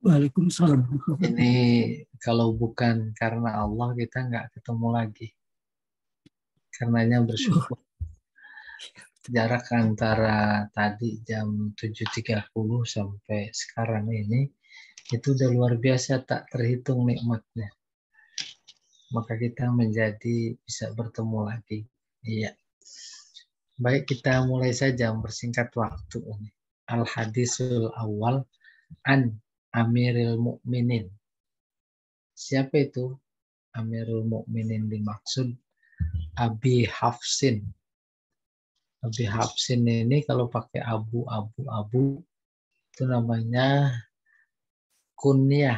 Waalaikumsalam. Ini kalau bukan karena Allah kita nggak ketemu lagi. Karenanya bersyukur. Jarak antara tadi jam 7.30 sampai sekarang ini itu udah luar biasa, tak terhitung nikmatnya. Maka kita menjadi bisa bertemu lagi. Iya. Baik, kita mulai saja mempersingkat waktu ini. Al-Hadisul Awal an Amiril Mukminin. Siapa itu Amirul Mukminin dimaksud? Abi Hafsin. Abi Hafsin ini kalau pakai abu itu namanya kunyah.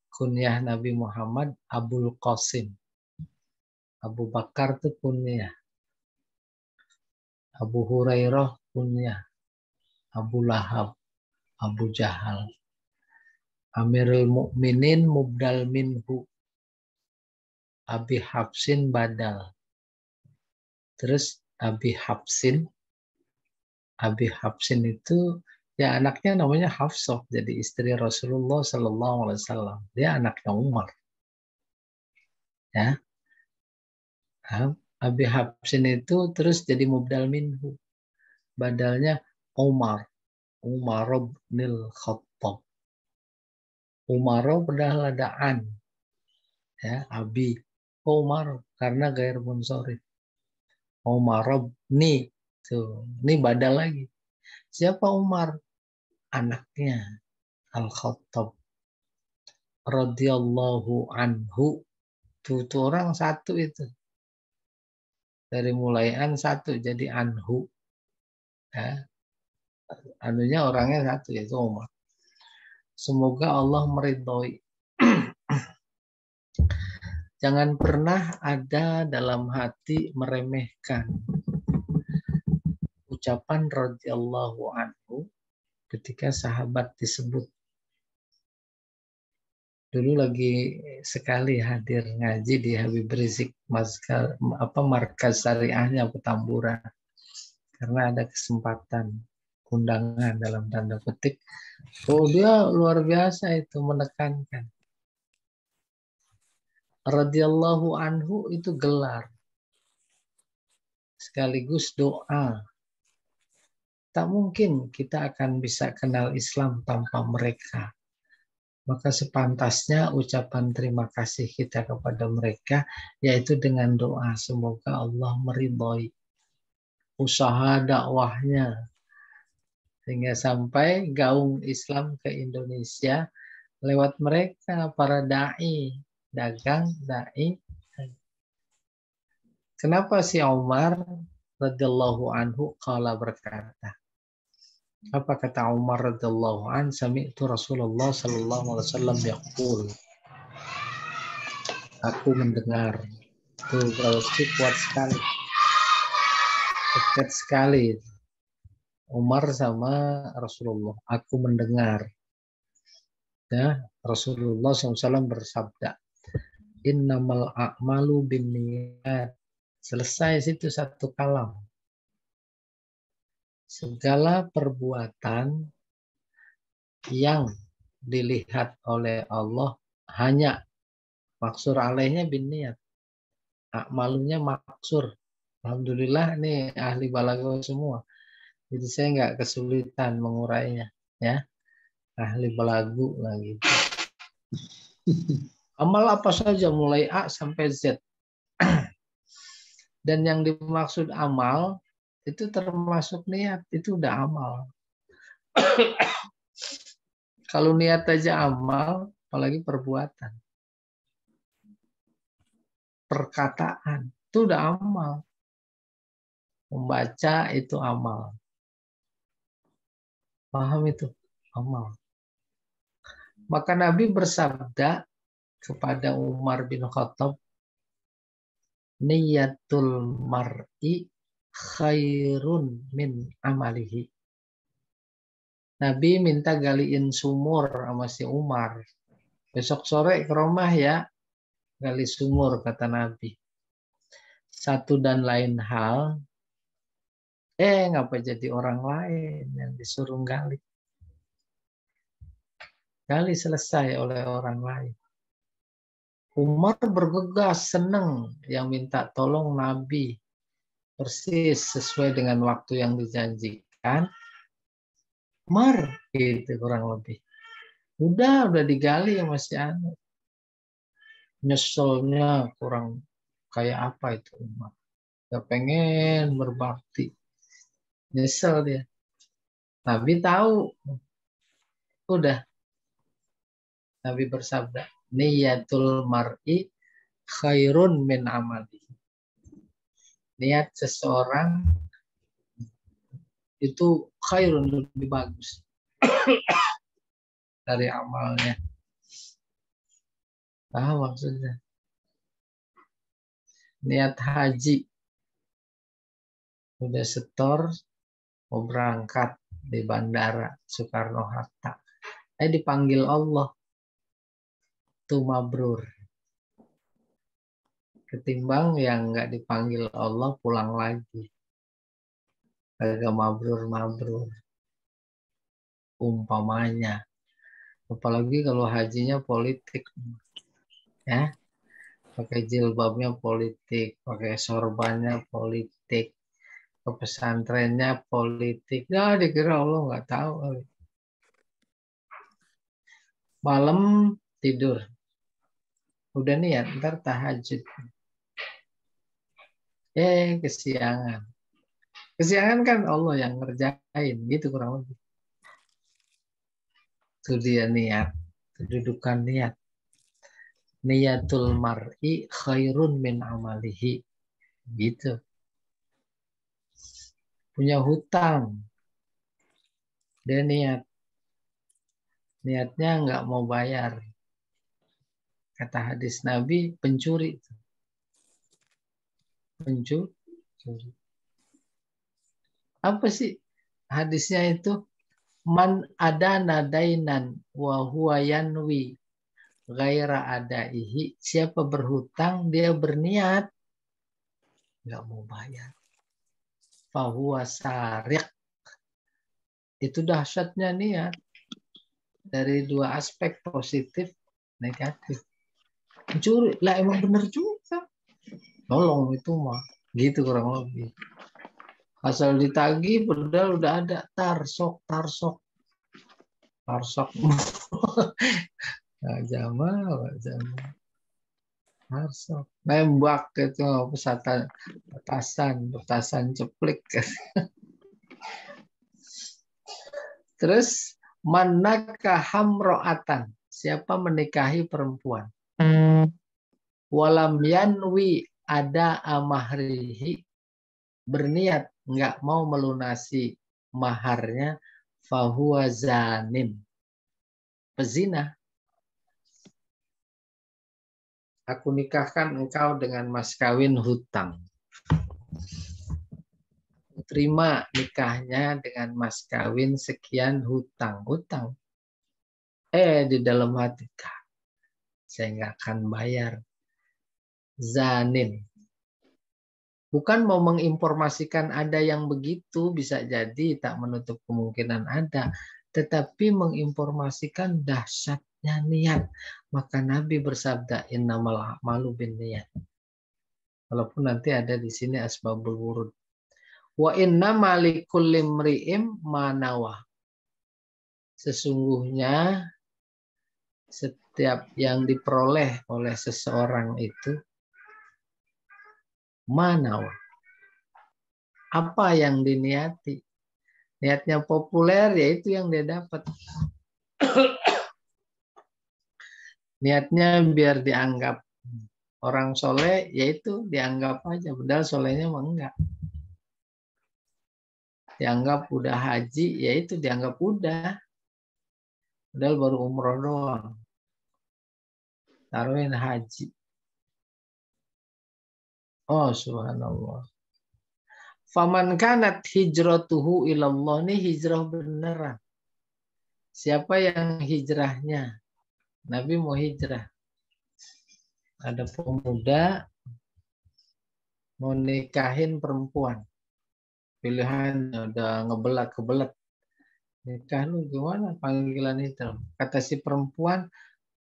Kunyah Nabi Muhammad Abul Qasim. Abu Bakar itu kunyah. Abu Hurairah kunyah. Abu Lahab, Abu Jahal. Amirul Mukminin mubdal minhu. Abi Hafsin badal. Terus Abi Hafsin itu ya anaknya namanya Hafsah, jadi istri Rasulullah Sallallahu Alaihi Wasallam. Dia anaknya Umar. Ya, Abi Hafsin itu terus jadi mubdal minhu. Badalnya Umar bin Khattab. Umar padahal ada an, ya Abi Umar karena gair munsharif. Umar ni tuh, ini badal lagi. Siapa Umar? Anaknya Al-Khattab radhiyallahu anhu. Tuh orang satu itu. Dari mulai an satu jadi anhu. Ya. Anunya orangnya satu yaitu Umar. Semoga Allah meridhoi. Jangan pernah ada dalam hati meremehkan ucapan radhiyallahu anhu ketika sahabat disebut. Dulu lagi sekali hadir ngaji di Habib Rizik markas syariahnya Petamburan. Karena ada kesempatan undangan dalam tanda petik. Oh, dia luar biasa itu menekankan. Radhiyallahu anhu itu gelar. Sekaligus doa. Tak mungkin kita akan bisa kenal Islam tanpa mereka. Maka sepantasnya ucapan terima kasih kita kepada mereka yaitu dengan doa semoga Allah meridhoi usaha dakwahnya sehingga sampai gaung Islam ke Indonesia lewat mereka para dai, dagang, dai. Kenapa si Umar radhiyallahu anhu qala berkata? Apa kata Umar radhiyallahu an? Sami'tu Rasulullah sallallahu alaihi wasallam yaqul. Aku mendengar. Tuh berarti kuat sekali. Dekat sekali. Umar sama Rasulullah. Aku mendengar. Ya, Rasulullah SAW bersabda. Innamal a'malu binniyat. Selesai situ satu kalam. Segala perbuatan yang dilihat oleh Allah hanya maksur alaihnya binniyat. A'malunya maksur. Alhamdulillah ini ahli balaghah semua. Jadi saya nggak kesulitan mengurainya, ya. Ahli balagu lagi. Amal apa saja mulai A sampai Z. Dan yang dimaksud amal itu termasuk niat, itu udah amal. Kalau niat aja amal, apalagi perbuatan. Perkataan itu udah amal. Membaca itu amal. Paham itu? Amal. Maka Nabi bersabda kepada Umar bin Khattab, niyatul mar'i khairun min amalihi. Nabi minta galiin sumur sama si Umar. Besok sore ke rumah ya, gali sumur kata Nabi. Satu dan lain hal, ngapa jadi orang lain yang disuruh gali? Kali selesai oleh orang lain. Umar bergegas, senang yang minta tolong Nabi. Persis sesuai dengan waktu yang dijanjikan. Umar, gitu kurang lebih. Udah digali ya masih anu. Nyeselnya kurang kayak apa itu Umar. Gak pengen berbakti. Nyesel dia. Nabi tahu. Udah. Nabi bersabda, niyatul mar'i khairun min amali. Niat seseorang itu khairun, lebih bagus dari amalnya. Paham maksudnya? Niat haji. Udah setor, mau berangkat di bandara Soekarno-Hatta. Dipanggil Allah. Tuh mabrur. Ketimbang yang nggak dipanggil Allah pulang lagi. Agak mabrur-mabrur. Umpamanya. Apalagi kalau hajinya politik. Ya. Pakai jilbabnya politik. Pakai sorbannya politik. Ke pesantrennya politik. Ya dikira Allah nggak tahu. Malam tidur. Udah niat, ntar tahajud. Kesiangan. Kesiangan kan Allah yang ngerjain. Gitu kurang lebih. Itu dia niat. Kedudukan niat. Niyatul mar'i khairun min amalihi. Gitu. Punya hutang. Dia niat. Niatnya nggak mau bayar. Kata hadis Nabi, pencuri. Pencuri. Apa sih hadisnya itu? Man ada nadainan wa huwa yanwi ghaira adaihi. Siapa berhutang, dia berniat nggak mau bayar. Fahuwa sariq. Itu dahsyatnya niat. Dari dua aspek, positif, negatif. Mencuri, lah emang bener juga. Nolong itu mah. Gitu kurang lebih. Asal ditagih, padahal udah ada. Tarsok. Nggak jamal. Tarsok. Nembak itu petasan ceplik. Terus manakah hamro'atan. Siapa menikahi perempuan. Walam yanwi ada amahrihi. Berniat nggak mau melunasi maharnya. Fahuwa zanin. Pezina. Aku nikahkan engkau dengan mas kawin hutang. Terima nikahnya dengan mas kawin sekian hutang. Di dalam hati, saya nggak akan bayar. Zanin. Bukan mau menginformasikan ada yang begitu, bisa jadi tak menutup kemungkinan ada. Tetapi menginformasikan dahsyatnya niat. Maka Nabi bersabda, innamal a'malu binniyat. Walaupun nanti ada di sini asbabul wurud. Wa innama likulli imri'in ma nawah. Sesungguhnya setiap yang diperoleh oleh seseorang itu mana? Apa yang diniati? Niatnya populer, yaitu yang dia dapat. Niatnya biar dianggap orang soleh, yaitu dianggap aja. Padahal solehnya mah enggak. Dianggap udah haji, yaitu dianggap udah. Padahal baru umroh doang. Taruhin haji. Oh subhanallah. Faman kanat hijratuhu ilallah. Ini hijrah beneran. Siapa yang hijrahnya? Nabi mau hijrah. Ada pemuda mau nikahin perempuan. Pilihan udah kebelet. Nikah lu gimana panggilan itu? Kata si perempuan,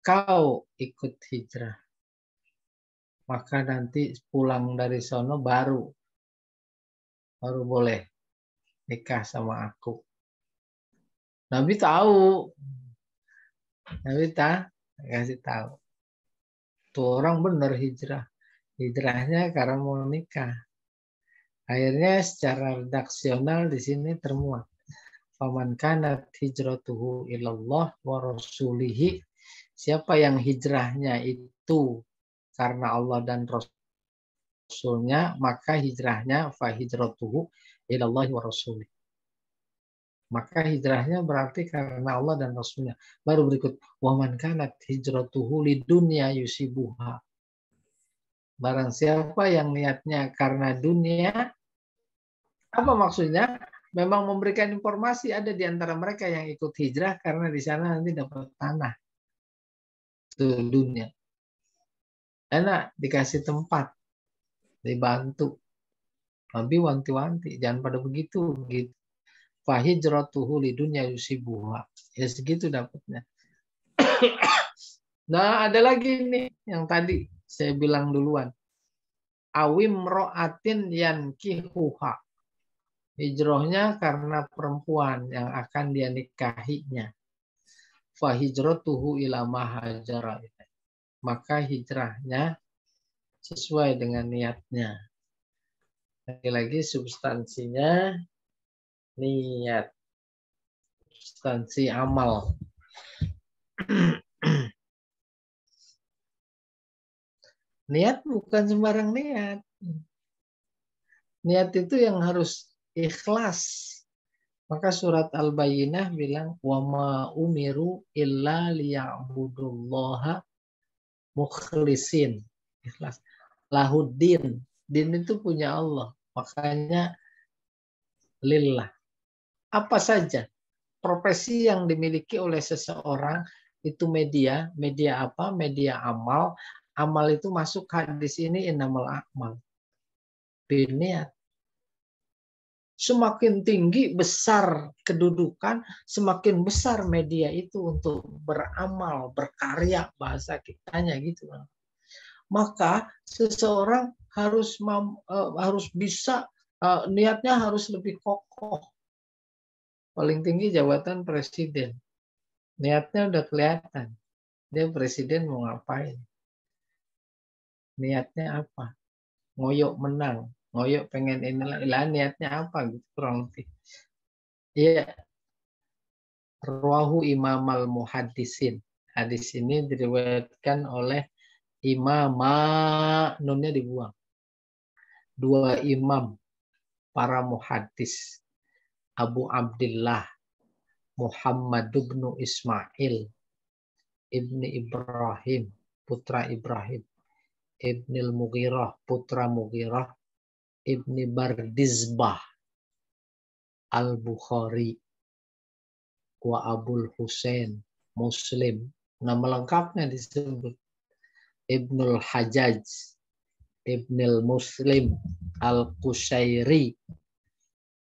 kau ikut hijrah. Maka nanti pulang dari sono baru boleh nikah sama aku. Nabi tahu. Nabi kasih tahu. Tuh orang benar hijrah. Hijrahnya karena mau nikah. Akhirnya secara redaksional di sini termuat. Faman kanat hijratuhu ilallah wa rasulihi. Siapa yang hijrahnya itu karena Allah dan Rasulnya, maka hijrahnya fa hijratuhu ilallah wa rasulih. Maka hijrahnya berarti karena Allah dan Rasulnya. Baru berikut waman kanat hijratuhu lidunya yusibuha. Barang siapa yang niatnya karena dunia, apa maksudnya? Memang memberikan informasi ada di antara mereka yang ikut hijrah karena di sana nanti dapat tanah. Itu dunia. Enak dikasih tempat, dibantu. Nabi wanti-wanti, jangan pada begitu. Gitu. Fahijratuhu lidunya yusibuha. Ya segitu dapatnya. Nah ada lagi nih yang tadi saya bilang duluan. Awim ro'atin yankihuha. Hijrahnya karena perempuan yang akan dia nikahinya. Fahijratuhu ila mahajara. Maka hijrahnya sesuai dengan niatnya. Lagi-lagi substansinya niat. Substansi amal. Niat bukan sembarang niat. Niat itu yang harus ikhlas. Maka surat Al-Bayyinah bilang wa ma umiru illa liya'budullaha mukhlisin. Ikhlas. Lahuddin. Din itu punya Allah. Makanya lillah. Apa saja profesi yang dimiliki oleh seseorang itu media apa? Media amal. Amal itu masuk hadis ini innamal a'mal biniat. Semakin tinggi besar kedudukan, semakin besar media itu untuk beramal, berkarya, bahasa kitanya gitu. Maka seseorang harus bisa niatnya harus lebih kokoh. Paling tinggi jabatan presiden. Niatnya udah kelihatan. Dia presiden mau ngapain? Niatnya apa? Ngoyok menang. Ngoyok pengen inilah niatnya apa gitu kurang lebih. Iya, Rawahu Imam al-Muhaddisin. Hadis ini diriwayatkan oleh imama, nunnya dibuang. Dua imam para muhaddis. Abu Abdillah Muhammad bin Ismail ibni Ibrahim, putra Ibrahim. Ibnil Mughirah, putra Mughirah. Ibni Bardizbah Al-Bukhari. Wa Abul Husain Muslim. Nama lengkapnya disebut Ibnul Hajjaj Ibnul Muslim Al-Qushairi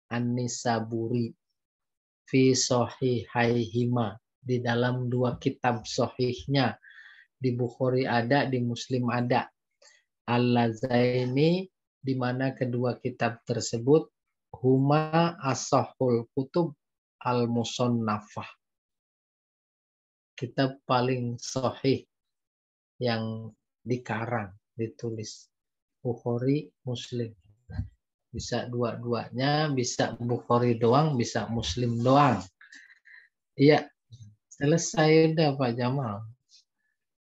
An-Nisaburi fi Sahihaihima. Di dalam dua kitab sahihnya. Di Bukhari ada, di Muslim ada. Al-Lazaini, di mana kedua kitab tersebut huma as-sahhul kutub al-musannafah. Kitab paling sahih yang dikarang, ditulis. Bukhari, Muslim. Bisa dua-duanya, bisa Bukhari doang, bisa Muslim doang. Iya, selesai udah Pak Jamal.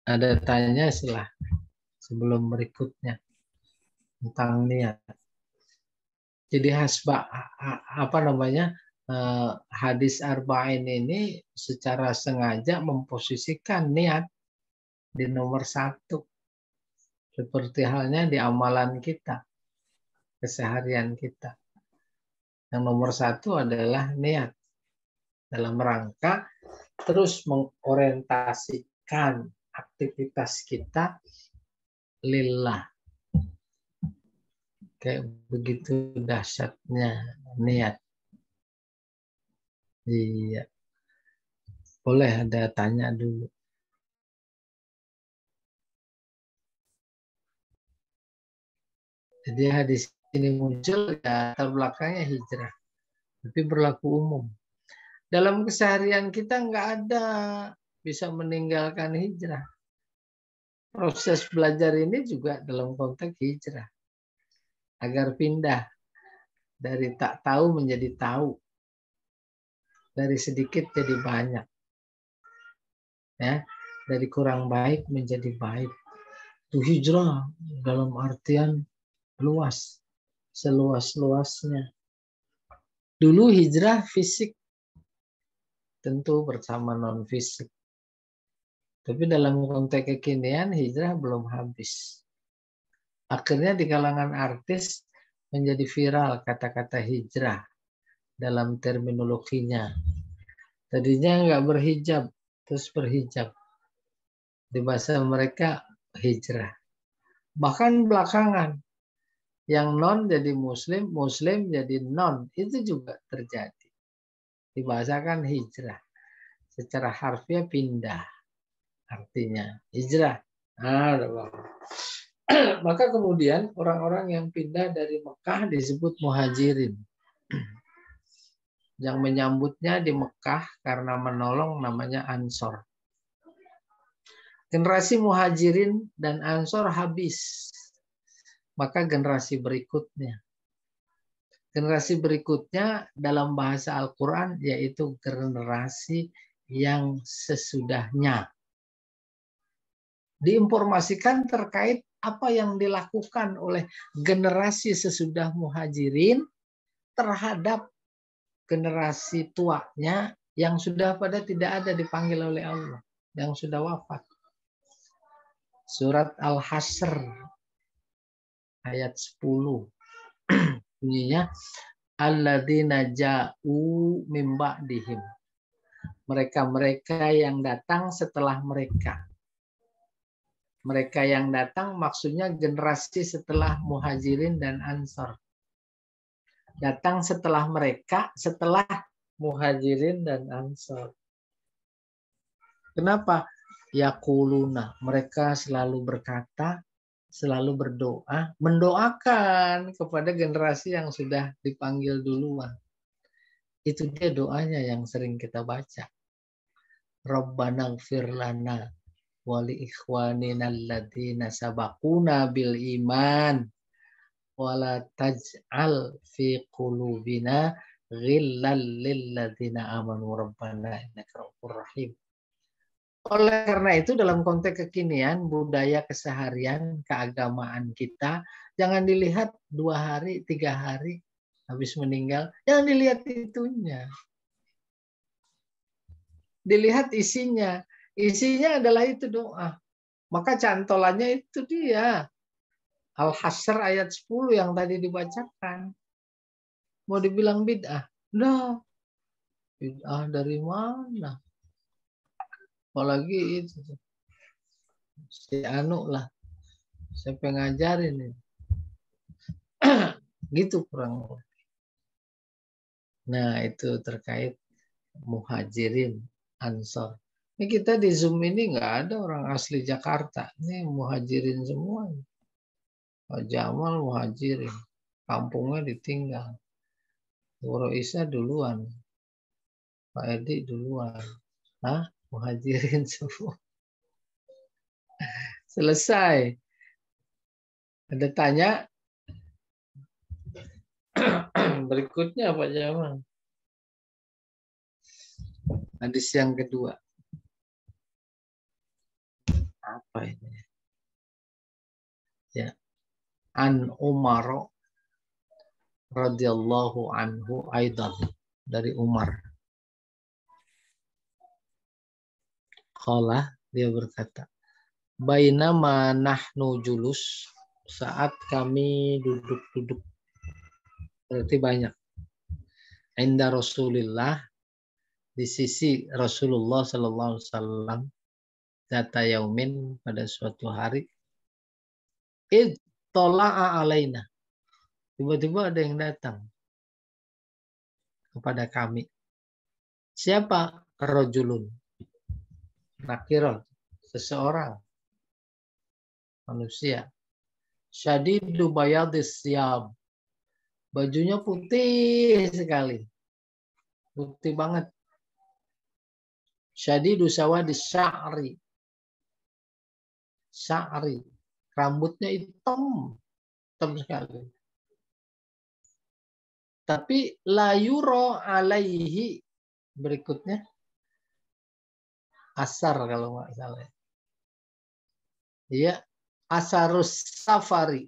Ada tanya silah sebelum berikutnya tentang niat. Jadi hadis arba'in ini secara sengaja memposisikan niat di nomor 1. Seperti halnya di amalan kita, keseharian kita. Yang nomor 1 adalah niat. Dalam rangka terus mengorientasikan aktivitas kita lillah. Kayak begitu dahsyatnya niat. Iya, boleh ada tanya dulu. Jadi hadis ini muncul ya latar belakangnya hijrah, tapi berlaku umum. Dalam keseharian kita nggak ada bisa meninggalkan hijrah. Proses belajar ini juga dalam konteks hijrah, agar pindah dari tak tahu menjadi tahu, dari sedikit jadi banyak, ya, dari kurang baik menjadi baik. Itu hijrah dalam artian luas, seluas-luasnya. Dulu hijrah fisik, tentu bersama non fisik. Tapi dalam konteks kekinian hijrah belum habis. Akhirnya di kalangan artis menjadi viral kata-kata hijrah dalam terminologinya. Tadinya nggak berhijab, terus berhijab. Di bahasa mereka hijrah. Bahkan belakangan, yang non jadi muslim, muslim jadi non, itu juga terjadi. Dibahasakan hijrah. Secara harfiah pindah. Artinya hijrah. Maka kemudian orang-orang yang pindah dari Mekah disebut muhajirin. Yang menyambutnya di Mekah karena menolong namanya Ansor. Generasi muhajirin dan Ansor habis. Maka generasi berikutnya. Generasi berikutnya dalam bahasa Al-Quran yaitu generasi yang sesudahnya. Diinformasikan terkait apa yang dilakukan oleh generasi sesudah muhajirin terhadap generasi tuanya yang sudah pada tidak ada dipanggil oleh Allah, yang sudah wafat. Surat Al-Hasr ayat 10 bunyinya alladzina ja'u mim ba'dihim. Mereka-mereka yang datang setelah mereka. Mereka yang datang maksudnya generasi setelah muhajirin dan ansor. Datang setelah mereka, setelah muhajirin dan ansor. Kenapa? Yaquluna, mereka selalu berkata, selalu berdoa, mendoakan kepada generasi yang sudah dipanggil duluan. Itu dia doanya yang sering kita baca. Rabbana ighfir lana wa li ikhwanina alladziina sabaquna bil iman wa la taj'al fi qulubina ghillal lil ladzina amanu rabbana innaka ra'ufur rahim. Oleh karena itu dalam konteks kekinian, budaya keseharian, keagamaan kita, jangan dilihat 2 hari, 3 hari habis meninggal, jangan dilihat itunya. Dilihat isinya. Isinya adalah itu doa. Maka cantolannya itu dia. Al-Hasr ayat 10 yang tadi dibacakan. Mau dibilang bid'ah? Nah, bid'ah dari mana? Apalagi itu. Si Anu lah. Siapa yang ngajarin ini? Gitu kurang. Nah, itu terkait muhajirin, ansor. Ini kita di Zoom ini nggak ada orang asli Jakarta. Ini muhajirin semua. Pak Jamal muhajirin. Kampungnya ditinggal. Bu Isa duluan. Pak Edi duluan. Hah? Muhajirin semua. Selesai. Ada tanya? Berikutnya Pak Jamal. Hadis yang kedua. Apa ini? Ya. An Umar radhiyallahu anhu aidan, dari Umar. Qala, dia berkata, bainama nahnu julus, saat kami duduk-duduk, berarti banyak. Inda Rasulillah, di sisi Rasulullah sallallahu alaihi wasallam, data yaumin, pada suatu hari, id tola'a alaina, tiba-tiba ada yang datang kepada kami. Siapa? Rajulun. Nakirah. Seseorang. Manusia. Syadidu bayadis siyab. Bajunya putih sekali. Putih banget. Syadidu sawadis sya'ri. Sya'ri. Rambutnya hitam. Hitam sekali. Tapi la yuro alaihi. Berikutnya. Asar kalau nggak salah. Iya. Asarus safari.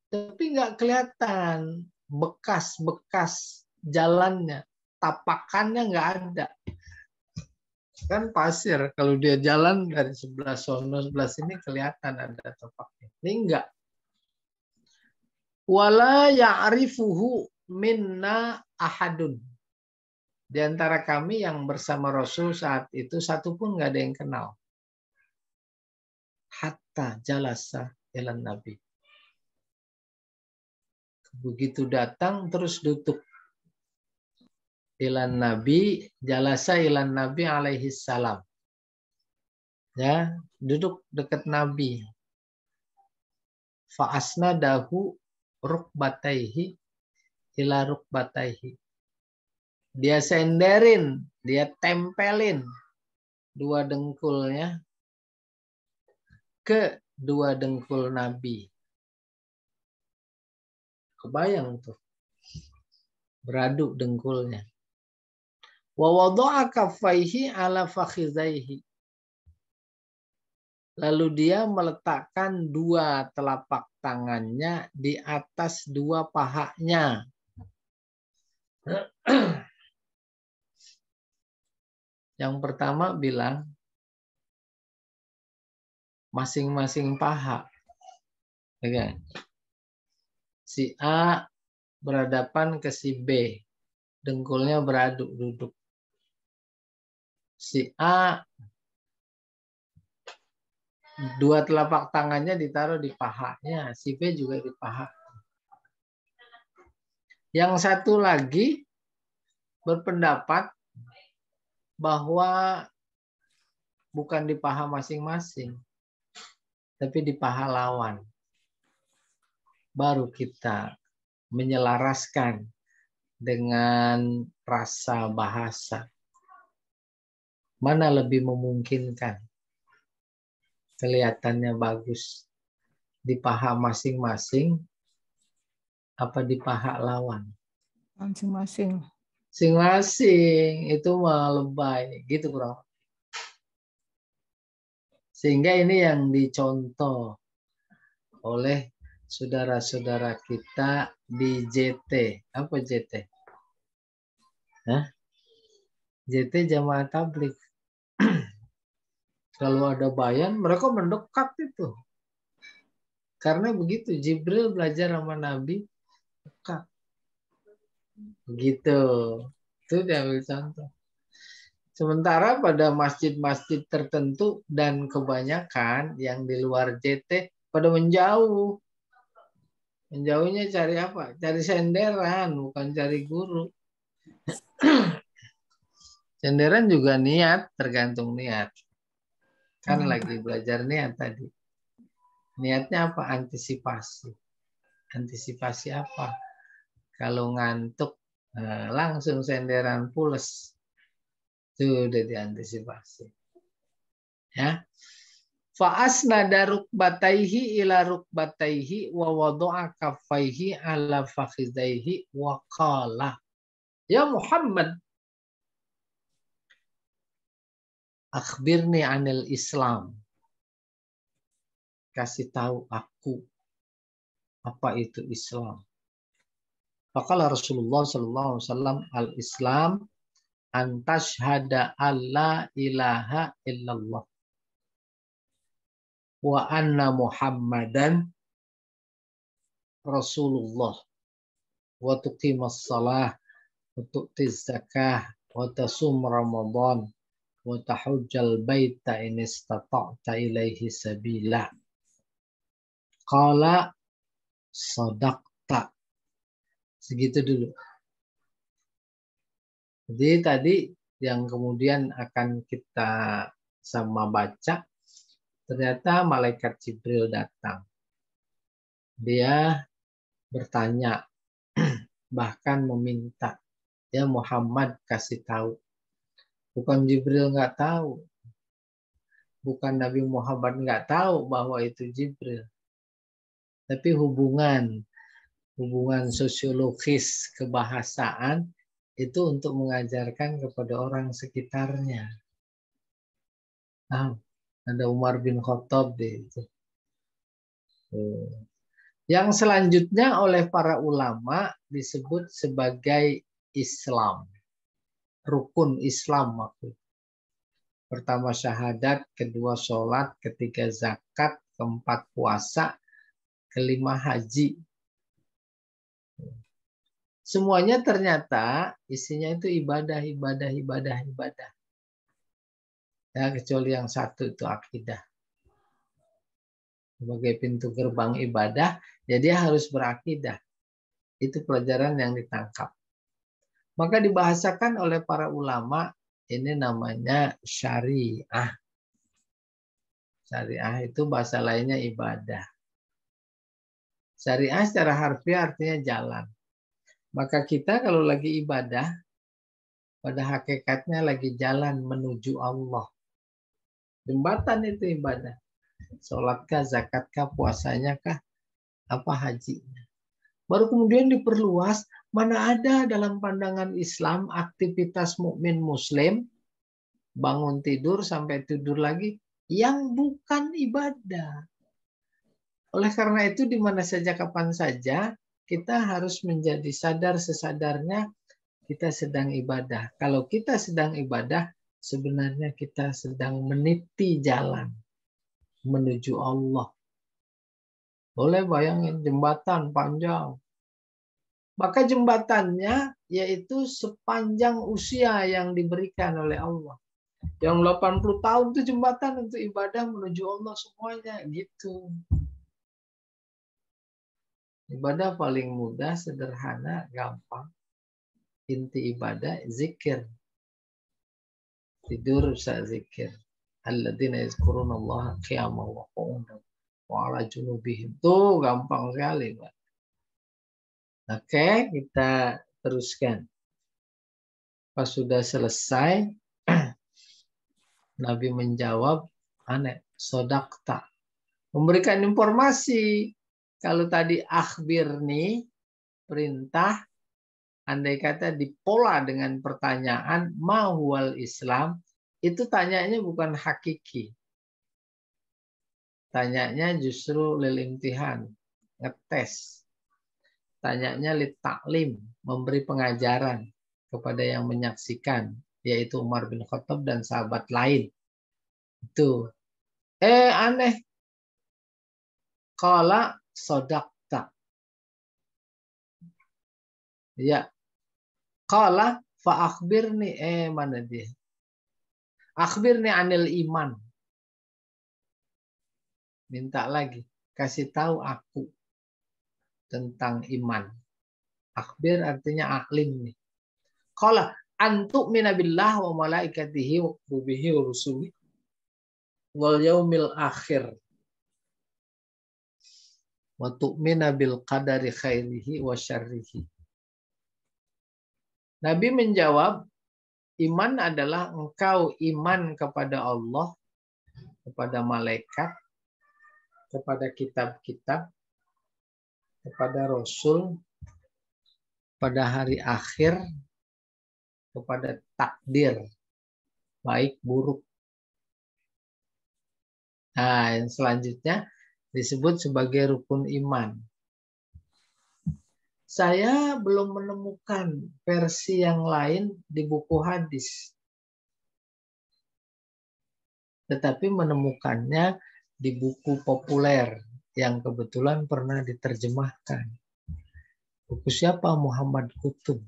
Tapi nggak kelihatan bekas-bekas jalannya. Tapakannya nggak ada. Kan pasir. Kalau dia jalan dari sebelah sono, sebelah sini kelihatan ada tapaknya. Ini enggak. Wala ya'rifuhu minna ahadun. Di antara kami yang bersama Rasul saat itu, satu pun nggak ada yang kenal. Hatta jalasa ilan Nabi. Begitu datang, terus duduk. Ilan Nabi, jalasa ilan Nabi alaihi salam. Ya, duduk dekat Nabi. Fa'asnadahu rukbataihi ila rukbataihi. Dia senderin, dia tempelin dua dengkulnya ke dua dengkul Nabi. Kebayang tuh. Beradu dengkulnya. Wa wada'a kaffaihi ala fakhizaihi. Lalu dia meletakkan dua telapak tangannya di atas dua pahanya. Yang pertama bilang masing-masing paha. Si A berhadapan ke si B. Dengkulnya beradu duduk. Si A dua telapak tangannya ditaruh di pahanya. Si B juga di paha. Yang satu lagi berpendapat bahwa bukan di paha masing-masing, tapi di paha lawan. Baru kita menyelaraskan dengan rasa bahasa. Mana lebih memungkinkan? Kelihatannya bagus di paha masing-masing apa di paha lawan? Masing-masing. Masing-masing itu mah lebay, gitu kurang. Sehingga ini yang dicontoh oleh saudara-saudara kita di JT. Apa JT? Hah? JT Jamaah Tabligh. Kalau ada bayan, mereka mendekat itu. Karena begitu, Jibril belajar sama Nabi, dekat. Begitu. Itu diambil contoh. Sementara pada masjid-masjid tertentu dan kebanyakan yang di luar JT pada menjauh. Menjauhnya cari apa? Cari senderan, bukan cari guru. Senderan juga niat, tergantung niat. Kan lagi belajar niat tadi. Niatnya apa? Antisipasi. Antisipasi apa? Kalau ngantuk, langsung senderan pules. Itu udah diantisipasi. Ya. Fa'asnada rukbataihi ila rukbataihi wa wadu'a kaffaihi ala fakhidaihi wa qala ya Muhammad akhbirni anil Islam. Kasih tahu aku apa itu Islam. Faqala Rasulullah sallallahu alaihi wasallam al-Islam an tashhada alla ilaha illallah wa anna Muhammadan Rasulullah wa tuqimas salah wa tu'tiz zakah wa tasum Ramadan wa tahujjal baita in istata'ta ilaihi sabila. Qala sadaqta. Segitu dulu. Jadi tadi yang kemudian akan kita sama baca, ternyata malaikat Jibril datang. Dia bertanya, bahkan meminta, ya Muhammad kasih tahu. Bukan Jibril nggak tahu, bukan Nabi Muhammad nggak tahu bahwa itu Jibril, tapi hubungan sosiologis kebahasaan itu untuk mengajarkan kepada orang sekitarnya. Ada Umar bin Khattab di itu. Yang selanjutnya oleh para ulama disebut sebagai Islam. Rukun Islam maksudnya. Pertama syahadat, kedua sholat, ketiga zakat, keempat puasa, kelima haji. Semuanya ternyata isinya itu ibadah. Ya, kecuali yang satu itu akidah. Sebagai pintu gerbang ibadah, ya dia harus berakidah. Itu pelajaran yang ditangkap. Maka dibahasakan oleh para ulama, ini namanya syariah. Syariah itu bahasa lainnya ibadah. Syariah secara harfiah artinya jalan. Maka kita kalau lagi ibadah, pada hakikatnya lagi jalan menuju Allah. Jembatan itu ibadah. Sholatkah, zakatkah, puasanya kah, apa hajinya. Baru kemudian diperluas, mana ada dalam pandangan Islam aktivitas mukmin muslim, bangun tidur sampai tidur lagi, yang bukan ibadah. Oleh karena itu, di mana saja, kapan saja, kita harus menjadi sadar sesadarnya kita sedang ibadah. Kalau kita sedang ibadah, sebenarnya kita sedang meniti jalan menuju Allah. Boleh bayangin jembatan panjang. Maka jembatannya yaitu sepanjang usia yang diberikan oleh Allah. Yang 80 tahun itu jembatan untuk ibadah menuju Allah semuanya. Gitu. Ibadah paling mudah, sederhana, gampang. Inti ibadah, zikir. Tidur bisa zikir. Alladzina yazkurunallaha qiyaman wa qu'udan wa 'ala junubihim. Tuh gampang sekali, Pak. Oke, kita teruskan. Pas sudah selesai, Nabi menjawab, aneh, sodakta. Memberikan informasi. Kalau tadi akhbirni, perintah, andai kata dipola dengan pertanyaan, ma huwal Islam, itu tanyanya bukan hakiki. Tanyanya justru lil imtihan, ngetes. Tanyanya lit taklim, memberi pengajaran kepada yang menyaksikan, yaitu Umar bin Khattab dan sahabat lain. Itu. Aneh. Qala sodakta. Ya. Qala fa akhbirni. Mana dia? Akhbirni anil iman. Minta lagi. Kasih tahu aku tentang iman. Akhbir artinya aklim nih. Qala antuk minabillah wa malaikatihi wa kutubihi wa rusuli wal yaumil akhir. Wa tu'mina bil qadari khairihi wa syarrihi. Nabi menjawab, iman adalah engkau iman kepada Allah, kepada malaikat, kepada kitab-kitab, kepada Rasul, pada hari akhir, kepada takdir, baik buruk. Nah, yang selanjutnya disebut sebagai rukun iman. Saya belum menemukan versi yang lain di buku hadis. Tetapi menemukannya di buku populer yang kebetulan pernah diterjemahkan. Buku siapa? Muhammad Qutb.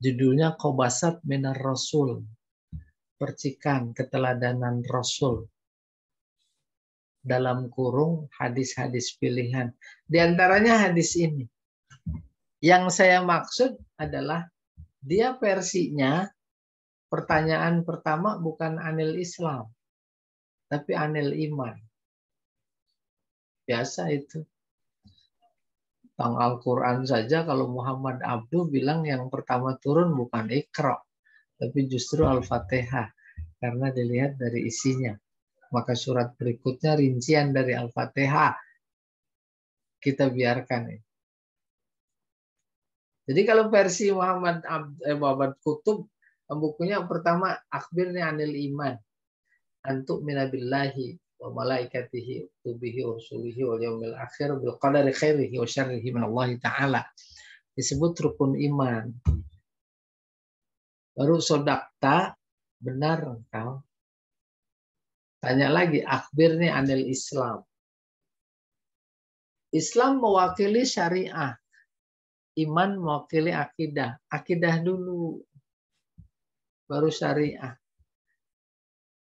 Judulnya Qobasat Minar Rasul. Percikan keteladanan Rasul. Dalam kurung hadis-hadis pilihan. Di antaranya hadis ini. Yang saya maksud adalah Dia versinya, pertanyaan pertama bukan anil Islam, tapi anil iman. Biasa itu. Tentang Al-Quran saja, kalau Muhammad Abduh bilang yang pertama turun bukan Iqra, tapi justru Al-Fatihah. Karena dilihat dari isinya. Maka surat berikutnya rincian dari Al-Fatihah. Kita biarkan. Jadi kalau versi Muhammad Kutub, bukunya pertama, akhbirni anil iman. Antuk minabillahi wa malaikatihi tubihi wa rusulihi wal yaumil akhir bil qadari khairihi wa syarrihi min Allah Ta'ala. Disebut rukun iman. Baru sodakta, benar engkau. Tanya lagi, akhbirni anil Islam. Islam mewakili syariah. Iman mewakili akidah. Akidah dulu. Baru syariah.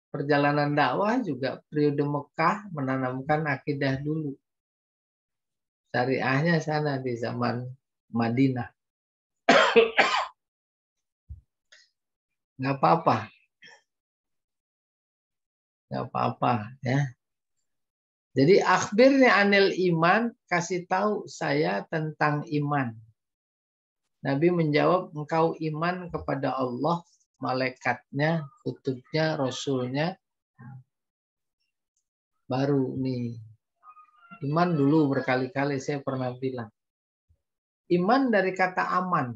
Perjalanan dakwah juga periode Mekah menanamkan akidah dulu. Syariahnya sana di zaman Madinah. Nggak apa-apa. Nggak apa-apa ya. Jadi akhbirnya anil iman, kasih tahu saya tentang iman. Nabi menjawab, engkau iman kepada Allah, malaikatnya, kutubnya, rasulnya. Baru nih. Iman dulu berkali-kali saya pernah bilang. Iman dari kata aman.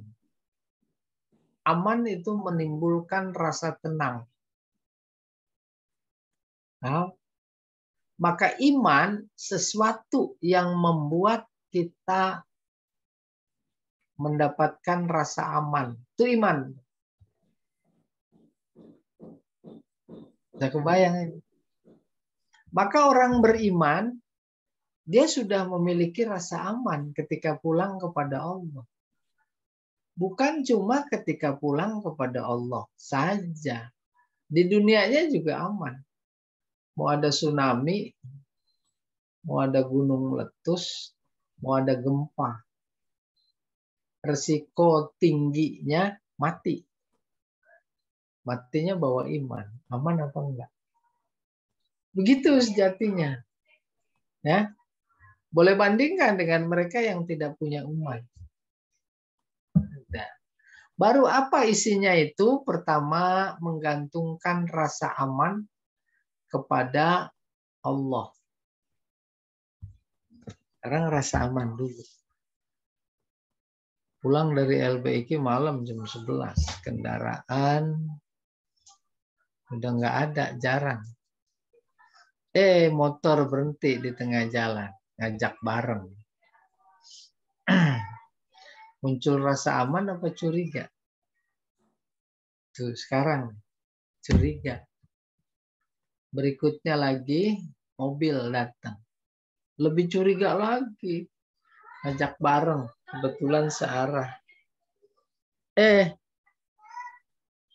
Aman itu menimbulkan rasa tenang. Nah, maka iman sesuatu yang membuat kita mendapatkan rasa aman. Itu iman. Saya kebayang. Maka orang beriman, dia sudah memiliki rasa aman ketika pulang kepada Allah. Bukan cuma ketika pulang kepada Allah saja. Di dunianya juga aman. Mau ada tsunami, mau ada gunung meletus, mau ada gempa. Resiko tingginya mati. Matinya bawa iman. Aman apa enggak? Begitu sejatinya. Ya. Boleh bandingkan dengan mereka yang tidak punya iman. Nah, baru apa isinya itu? Pertama, menggantungkan rasa aman kepada Allah. Sekarang rasa aman dulu. Pulang dari LBIK malam jam 11. Kendaraan udah nggak ada, jarang. Motor berhenti di tengah jalan. Ngajak bareng. Muncul rasa aman apa curiga? Tuh sekarang curiga. Berikutnya lagi mobil datang. Lebih curiga lagi. Ngajak bareng. Kebetulan searah.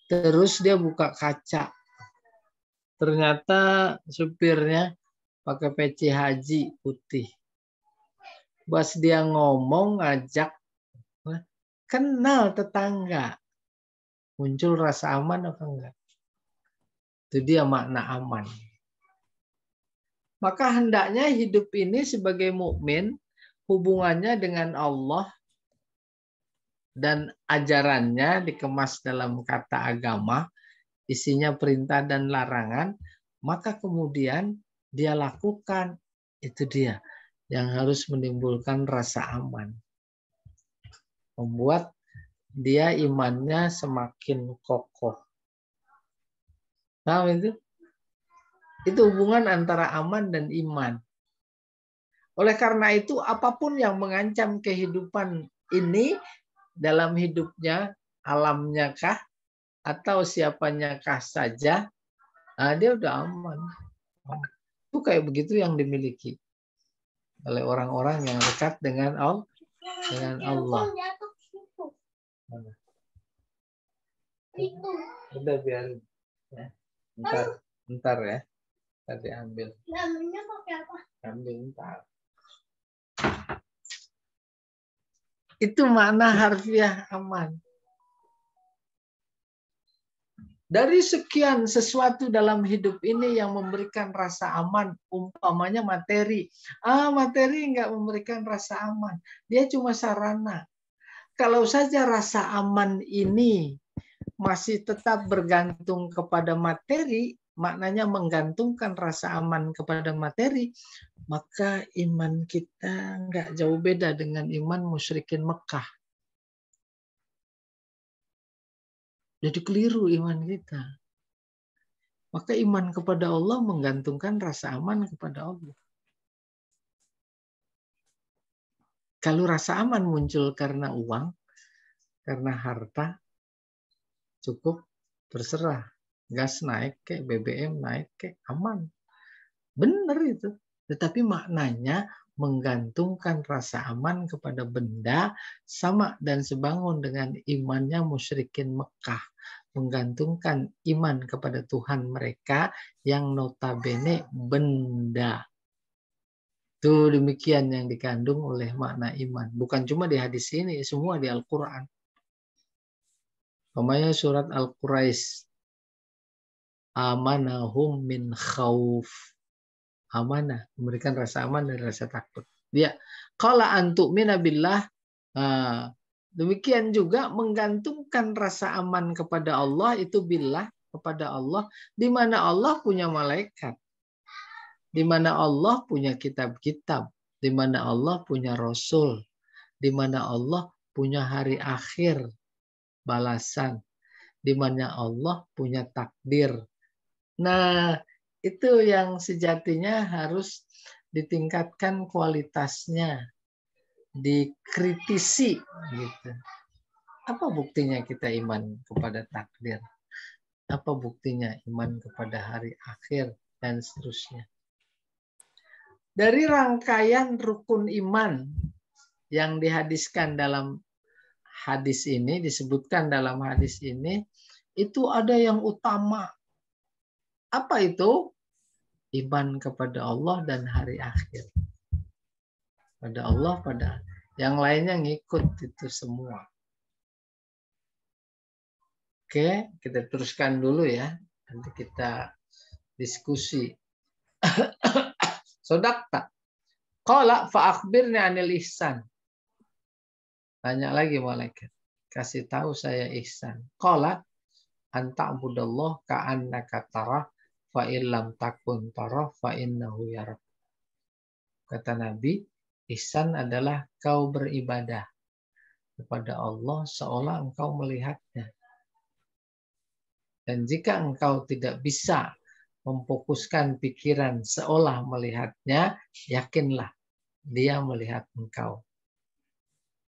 Terus dia buka kaca. Ternyata supirnya pakai peci haji putih. Pas dia ngomong ngajak, kenal tetangga. Muncul rasa aman apa enggak? Itu dia makna aman. Maka hendaknya hidup ini sebagai mukmin hubungannya dengan Allah dan ajarannya dikemas dalam kata agama, isinya perintah dan larangan, maka kemudian dia lakukan. Itu dia yang harus menimbulkan rasa aman. Membuat dia imannya semakin kokoh. Nah, itu hubungan antara aman dan iman. Oleh karena itu, apapun yang mengancam kehidupan ini dalam hidupnya, alamnya kah, atau siapanya kah saja, dia udah aman. Itu kayak begitu yang dimiliki oleh orang-orang yang dekat dengan Allah. Udah biarin. Ya. Ntar ya. Tadi ambil. Namanya pakai apa? Ambil ntar. Itu makna harfiah aman. Dari sekian sesuatu dalam hidup ini yang memberikan rasa aman, umpamanya materi. Materi nggak memberikan rasa aman. Dia cuma sarana. Kalau saja rasa aman ini masih tetap bergantung kepada materi, maknanya menggantungkan rasa aman kepada materi, maka iman kita nggak jauh beda dengan iman musyrikin Mekah. Jadi keliru iman kita. Maka iman kepada Allah menggantungkan rasa aman kepada Allah. Kalau rasa aman muncul karena uang, karena harta, cukup terserah. Gas naik kayak BBM naik kayak aman. Benar itu. Tetapi maknanya menggantungkan rasa aman kepada benda sama dan sebangun dengan imannya musyrikin Mekah. Menggantungkan iman kepada Tuhan mereka yang notabene benda. Itu demikian yang dikandung oleh makna iman. Bukan cuma di hadis ini, semua di Al-Quran. Namanya surat Al-Quraisy. Amanahum min khauf. Amanah, memberikan rasa aman dan rasa takut. Dia qala antu'mina billah. Demikian juga menggantungkan rasa aman kepada Allah itu billah, kepada Allah, di mana Allah punya malaikat, di mana Allah punya kitab-kitab, di mana Allah punya rasul, di mana Allah punya hari akhir, balasan, di mana Allah punya takdir. Nah, itu yang sejatinya harus ditingkatkan kualitasnya, dikritisi gitu. Apa buktinya kita iman kepada takdir? Apa buktinya iman kepada hari akhir dan seterusnya? Dari rangkaian rukun iman yang dihadiskan dalam hadis ini, disebutkan dalam hadis ini, itu ada yang utama. Apa itu? Iman kepada Allah dan hari akhir. Pada Allah, pada yang lainnya ngikut itu semua. Oke, kita teruskan dulu ya. Nanti kita diskusi. Sodakta. Qala fa akhbirni 'anil ihsan. Tanya lagi malaikat. Kasih tahu saya ihsan. Qala anta abudallah ka'annaka tarah fa illam takun tarah fa innahu yarak. Kata Nabi, ihsan adalah kau beribadah kepada Allah seolah engkau melihatnya. Dan jika engkau tidak bisa memfokuskan pikiran seolah melihatnya, yakinlah dia melihat engkau.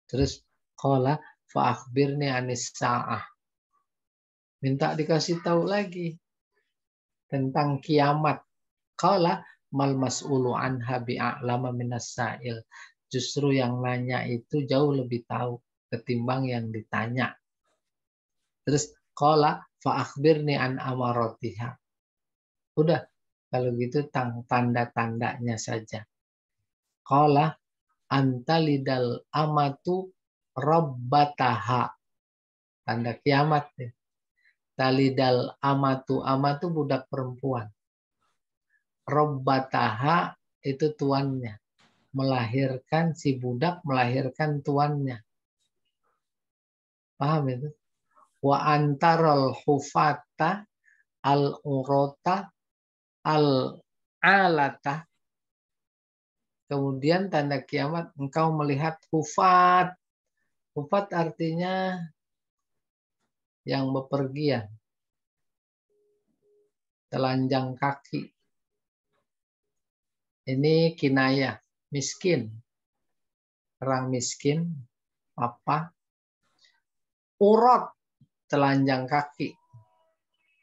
Terus qala fa akhbirni 'anis sa'ah. Minta dikasih tahu lagi tentang kiamat. Qala mal mas'ulu anha bi'a'lama minas sa'il. Justru yang nanya itu jauh lebih tahu ketimbang yang ditanya. Terus qala fa akhbirni an amaratiha. Udah, kalau gitu tanda-tandanya saja. Qala antalidal amatu rabbataha. Tanda kiamat. Talidal amatu budak perempuan. Rabbataha itu tuannya. Melahirkan si budak, melahirkan tuannya. Paham itu? Wa antaral hufata al-urota al-alata. Kemudian tanda kiamat engkau melihat hufat. Hufat artinya yang bepergian. Telanjang kaki. Ini kinayah. Miskin. Orang miskin. Apa? Urot. Telanjang kaki.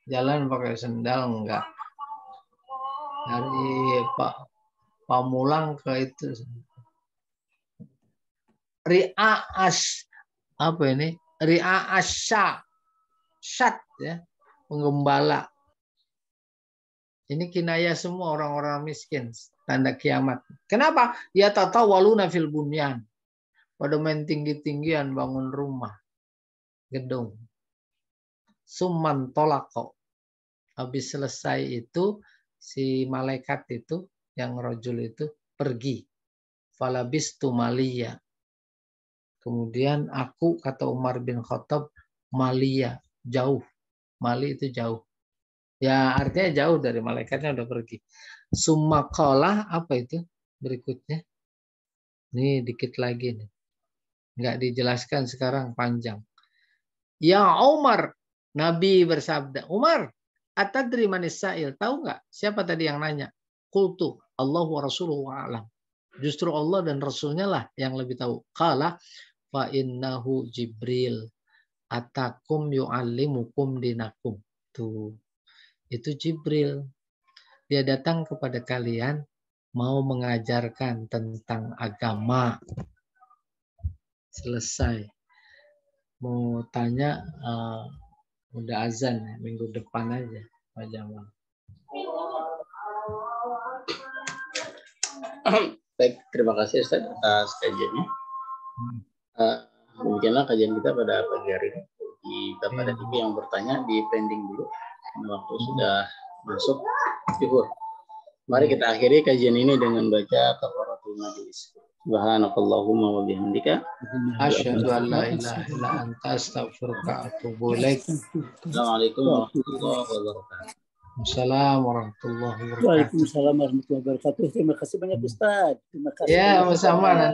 Jalan pakai sendal enggak. Dari Pamulang ke itu. Ri'a'as. Apa ini? Ri'a'asya. Syat. Ya. Penggembala. Ini kinayah semua orang-orang miskin. Tanda kiamat. Kenapa? Ya tatawaluna fil bunyan. Pada main tinggi-tinggian bangun rumah. Gedung. Summan tolako. Habis selesai itu si malaikat itu yang rojul itu pergi. Falabistu maliya. Kemudian aku, kata Umar bin Khattab, maliya, jauh. Mali itu jauh. Ya artinya jauh dari malaikatnya udah pergi. Summa qala, apa itu berikutnya? Nih dikit lagi nih. Nggak dijelaskan sekarang, panjang. Ya Umar, Nabi bersabda, Umar, atadri manis sa'il, tahu nggak siapa tadi yang nanya? Qultu, Allah wa rasuluhu a'lam. Justru Allah dan Rasulnya lah yang lebih tahu. Qala fa innahu Jibril atakum yu'allimukum dinakum. Tuh. Itu Jibril. Dia datang kepada kalian mau mengajarkan tentang agama. Selesai. Mau tanya udah azan ya, minggu depan aja Pak Jamal. Baik, terima kasih Ustaz atas kajiannya. Demikianlah kajian kita pada pagi hari ini. Jika pada TV yang bertanya di pending dulu, karena waktu sudah masuk zuhur. Mari kita akhiri kajian ini dengan baca kafaratul majelis. Subhanakallahumma wa bihamdika Asyhadu an la ilaha illa anta astaghfiruka wa atubu ilaik. Assalamualaikum warahmatullahi wabarakatuh. Assalamualaikum warahmatullahi wabarakatuh. Waalaikumsalam warahmatullahi wabarakatuh. Terima kasih banyak Ustaz. Terima kasih. Ya, sama-sama nanti.